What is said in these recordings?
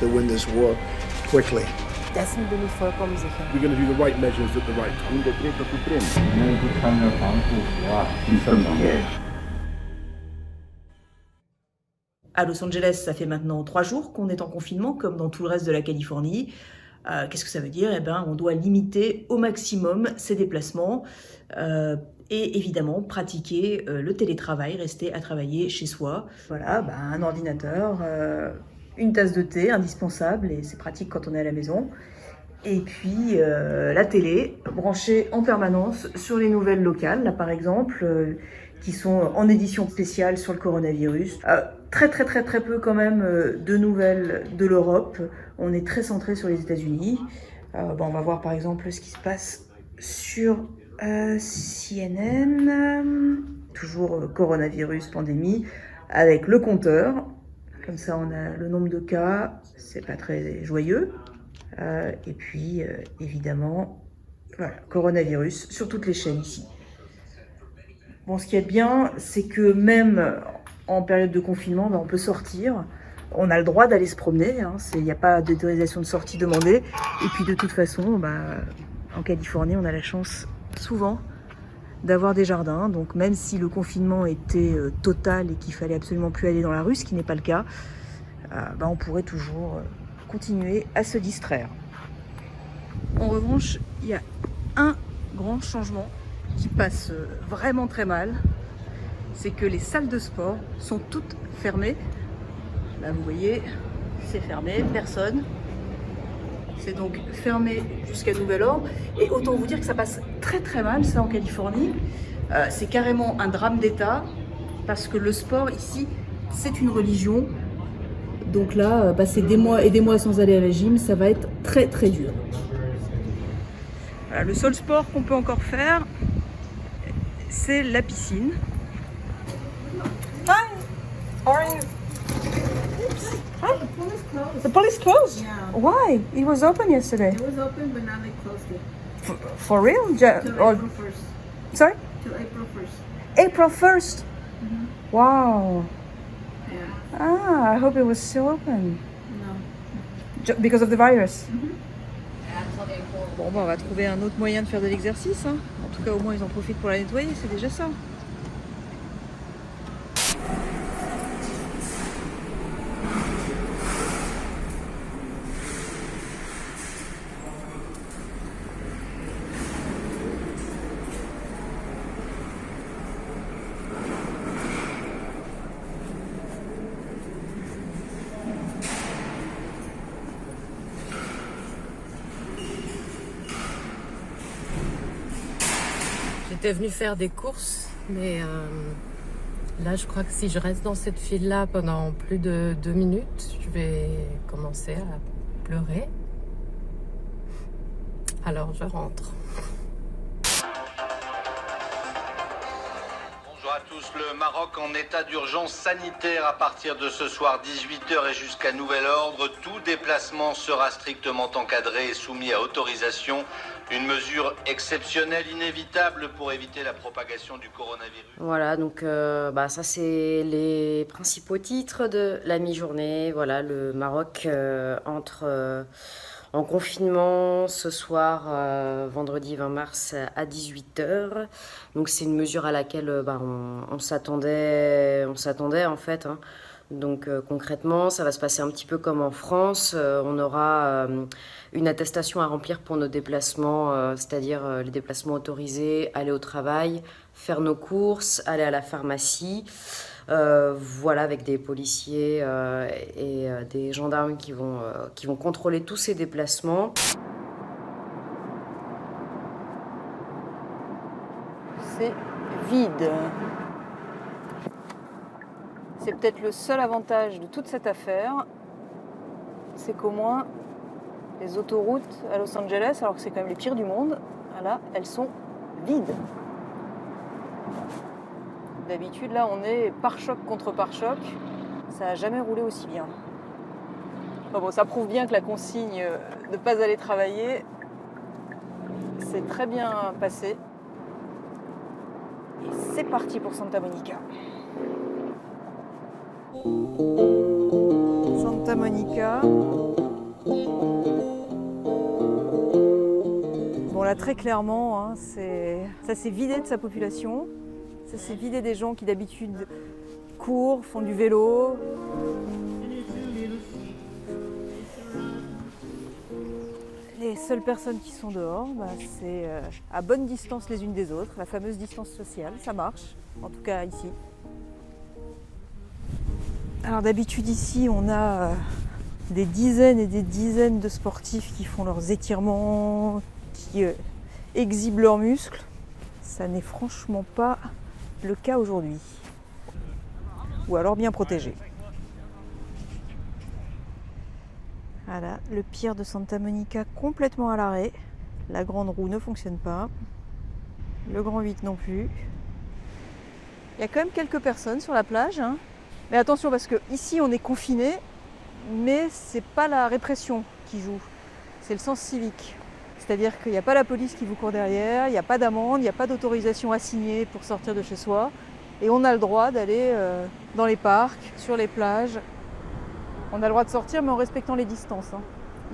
the windows work quickly. Dat is niet de voorkomen zeggen. We're going to do the right measures at the right time. À Los Angeles, ça fait maintenant 3 jours qu'on est en confinement, comme dans tout le reste de la Californie. Qu'est-ce que ça veut dire? Eh ben, on doit limiter au maximum ses déplacements et évidemment pratiquer le télétravail, rester à travailler chez soi. Voilà, ben, un ordinateur, une tasse de thé, indispensable, et c'est pratique quand on est à la maison. Et puis la télé, branchée en permanence sur les nouvelles locales, là par exemple, qui sont en édition spéciale sur le coronavirus. Très peu quand même de nouvelles de l'Europe. On est très centré sur les États-Unis. On va voir par exemple ce qui se passe sur CNN. Toujours coronavirus, pandémie, avec le compteur. Comme ça, on a le nombre de cas. C'est pas très joyeux. Et puis, évidemment, voilà, coronavirus sur toutes les chaînes ici. Bon, ce qui est bien, c'est que même en période de confinement, on peut sortir. On a le droit d'aller se promener. Il n'y a pas d'autorisation de sortie demandée. Et puis, de toute façon, en Californie, on a la chance souvent d'avoir des jardins. Donc, même si le confinement était total et qu'il fallait absolument plus aller dans la rue, ce qui n'est pas le cas, on pourrait toujours continuer à se distraire. En revanche, il y a un grand changement qui passe vraiment très mal, c'est que les salles de sport sont toutes fermées. Là, vous voyez, c'est fermé, personne. C'est donc fermé jusqu'à nouvel ordre. Et autant vous dire que ça passe très mal, ça, en Californie. C'est carrément un drame d'État, parce que le sport, ici, c'est une religion. Donc là, passer des mois et des mois sans aller à la gym, ça va être très dur. Voilà, le seul sport qu'on peut encore faire, c'est la piscine. Hi, how are you? Hi. The pool is closed. The pool is closed? Yeah. Why? It was open yesterday. It was open, but now they closed it. For real? Till April 1st. Sorry? Till April 1st. April 1st? Wow. Yeah. I hope it was still open. No. Because of the virus? Bon, on va trouver un autre moyen de faire de l'exercice. En tout cas, au moins, ils en profitent pour la nettoyer, c'est déjà ça. J'étais venue faire des courses, mais là je crois que si je reste dans cette file-là pendant plus de 2 minutes, je vais commencer à pleurer. Alors je rentre. Bonjour à tous. Le Maroc en état d'urgence sanitaire à partir de ce soir 18h et jusqu'à nouvel ordre. Tout déplacement sera strictement encadré et soumis à autorisation. Une mesure exceptionnelle, inévitable pour éviter la propagation du coronavirus. Voilà, donc ça c'est les principaux titres de la mi-journée. Voilà, le Maroc entre en confinement ce soir, vendredi 20 mars à 18h. Donc c'est une mesure à laquelle on s'attendait en fait. Donc concrètement, ça va se passer un petit peu comme en France. On aura une attestation à remplir pour nos déplacements, c'est-à-dire les déplacements autorisés, aller au travail, faire nos courses, aller à la pharmacie. Voilà, avec des policiers et des gendarmes qui vont contrôler tous ces déplacements. C'est vide. C'est peut-être le seul avantage de toute cette affaire, c'est qu'au moins les autoroutes à Los Angeles, alors que c'est quand même les pires du monde, voilà, elles sont vides. D'habitude, là, on est pare-choc contre pare-choc. Ça n'a jamais roulé aussi bien. Bon, ça prouve bien que la consigne de ne pas aller travailler, c'est très bien passé. Et c'est parti pour Santa Monica. Santa Santa Monica. Bon là très clairement, hein, ça s'est vidé de sa population. Ça s'est vidé des gens qui d'habitude courent, font du vélo. Les seules personnes qui sont dehors, c'est à bonne distance les unes des autres, la fameuse distance sociale, ça marche, en tout cas ici. Alors d'habitude ici on a des dizaines et des dizaines de sportifs qui font leurs étirements, qui exhibent leurs muscles. Ça n'est franchement pas le cas aujourd'hui. Ou alors bien protégés. Voilà, le pier de Santa Monica complètement à l'arrêt. La grande roue ne fonctionne pas. Le grand 8 non plus. Il y a quand même quelques personnes sur la plage. Hein. Mais attention parce que ici on est confiné, mais c'est pas la répression qui joue. C'est le sens civique. C'est-à-dire qu'il n'y a pas la police qui vous court derrière, il n'y a pas d'amende, il n'y a pas d'autorisation à signer pour sortir de chez soi. Et on a le droit d'aller dans les parcs, sur les plages. On a le droit de sortir, mais en respectant les distances. Hein.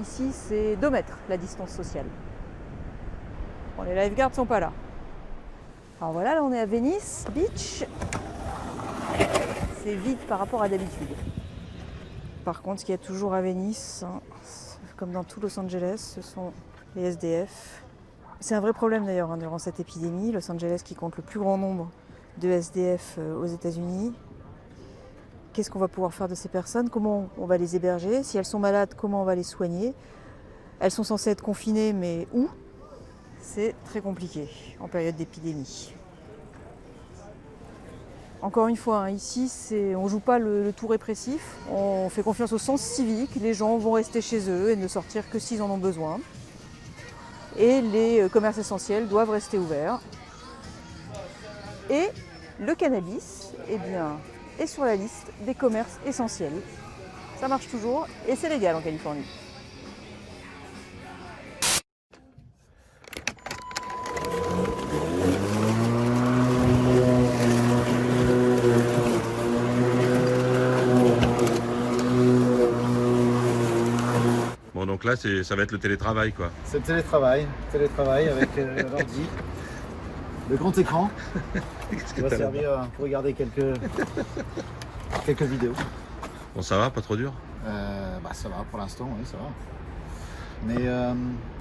Ici, c'est 2 mètres, la distance sociale. Bon, les lifeguards ne sont pas là. Alors voilà, là on est à Venice Beach. C'est vide par rapport à d'habitude. Par contre, ce qu'il y a toujours à Venise, hein, comme dans tout Los Angeles, ce sont les SDF. C'est un vrai problème d'ailleurs hein, durant cette épidémie. Los Angeles qui compte le plus grand nombre de SDF aux États-Unis. Qu'est-ce qu'on va pouvoir faire de ces personnes? Comment on va les héberger? Si elles sont malades, comment on va les soigner? Elles sont censées être confinées, mais où? C'est très compliqué en période d'épidémie. Encore une fois, hein, ici, on ne joue pas le tout répressif. On fait confiance au sens civique. Les gens vont rester chez eux et ne sortir que s'ils en ont besoin. Et les commerces essentiels doivent rester ouverts. Et le cannabis, eh bien, est sur la liste des commerces essentiels. Ça marche toujours et c'est légal en Californie. Bon donc là ça va être le télétravail quoi. C'est le télétravail avec l'ordi, le grand écran. qui va servir pour regarder quelques vidéos. Bon ça va, pas trop dur? Ça va pour l'instant, oui ça va. Mais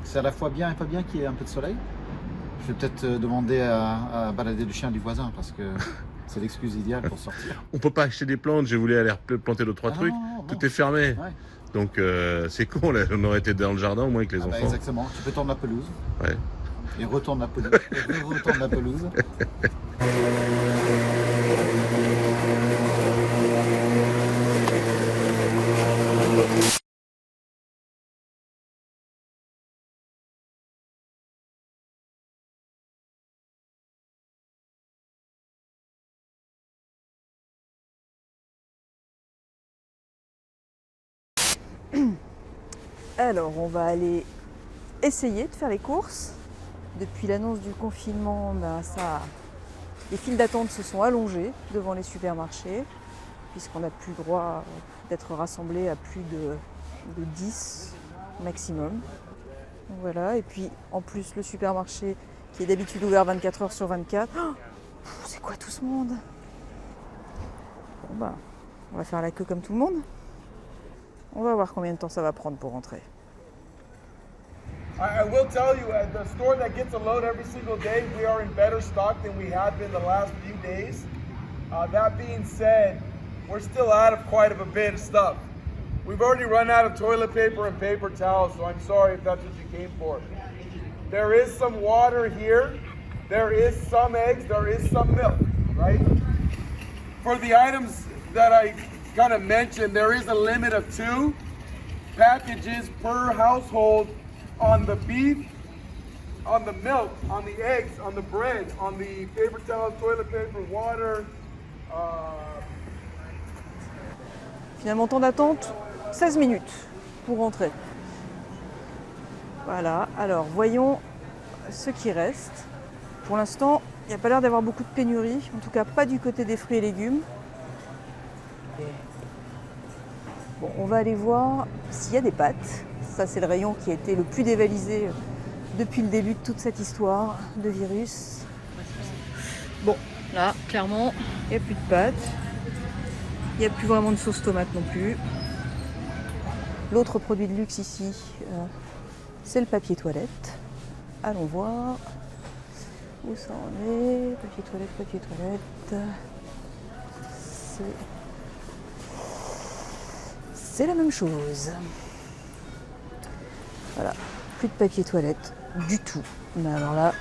c'est à la fois bien et pas bien qu'il y ait un peu de soleil. Je vais peut-être demander à balader le chien du voisin parce que c'est l'excuse idéale pour sortir. On peut pas acheter des plantes, j'ai voulu aller planter 2-3 trucs, non. Tout est fermé. Ouais. Donc c'est con, là, on aurait été dans le jardin au moins avec les enfants. Exactement, tu peux tendre la pelouse. Ouais. Et retourne la pelouse. Et retourne la pelouse. Alors, on va aller essayer de faire les courses. Depuis l'annonce du confinement, les files d'attente se sont allongées devant les supermarchés, puisqu'on n'a plus le droit d'être rassemblés à plus de 10 maximum. Donc voilà, et puis en plus le supermarché qui est d'habitude ouvert 24 heures sur 24. Oh, c'est quoi tout ce monde? Bon on va faire la queue comme tout le monde. On va voir combien de temps ça va prendre pour rentrer. I will tell you, at the store that gets a load every single day, we are in better stock than we have been the last few days. That being said, we're still out of quite a bit of stuff. We've already run out of toilet paper and paper towels, so I'm sorry if that's what you came for. There is some water here, there is some eggs, there is some milk, right? For the items that I kind of mentioned, there is a limit of 2 packages per household on the beef, on the milk, on the eggs, on the bread, on the paper towels, toilet paper, water. Finalement, temps d'attente, 16 minutes pour rentrer. Voilà, alors voyons ce qui reste. Pour l'instant, il n'y a pas l'air d'avoir beaucoup de pénurie, en tout cas pas du côté des fruits et légumes. Bon, on va aller voir s'il y a des pâtes. Ça, c'est le rayon qui a été le plus dévalisé depuis le début de toute cette histoire de virus. Bon, là, clairement, il n'y a plus de pâtes. Il n'y a plus vraiment de sauce tomate non plus. L'autre produit de luxe ici, c'est le papier toilette. Allons voir où ça en est. Papier toilette, papier toilette. C'est la même chose. Voilà, plus de papier toilette du tout. Mais alors là,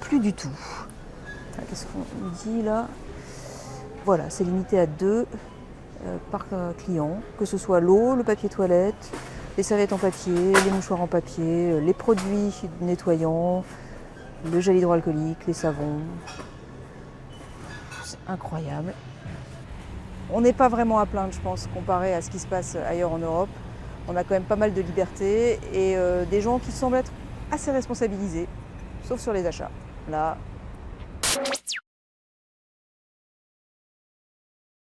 plus du tout. Qu'est-ce qu'on dit là? Voilà, c'est limité à 2 par client, que ce soit l'eau, le papier toilette, les serviettes en papier, les mouchoirs en papier, les produits nettoyants, le gel hydroalcoolique, les savons. C'est incroyable. On n'est pas vraiment à plaindre, je pense, comparé à ce qui se passe ailleurs en Europe. On a quand même pas mal de liberté et des gens qui semblent être assez responsabilisés, sauf sur les achats. Là,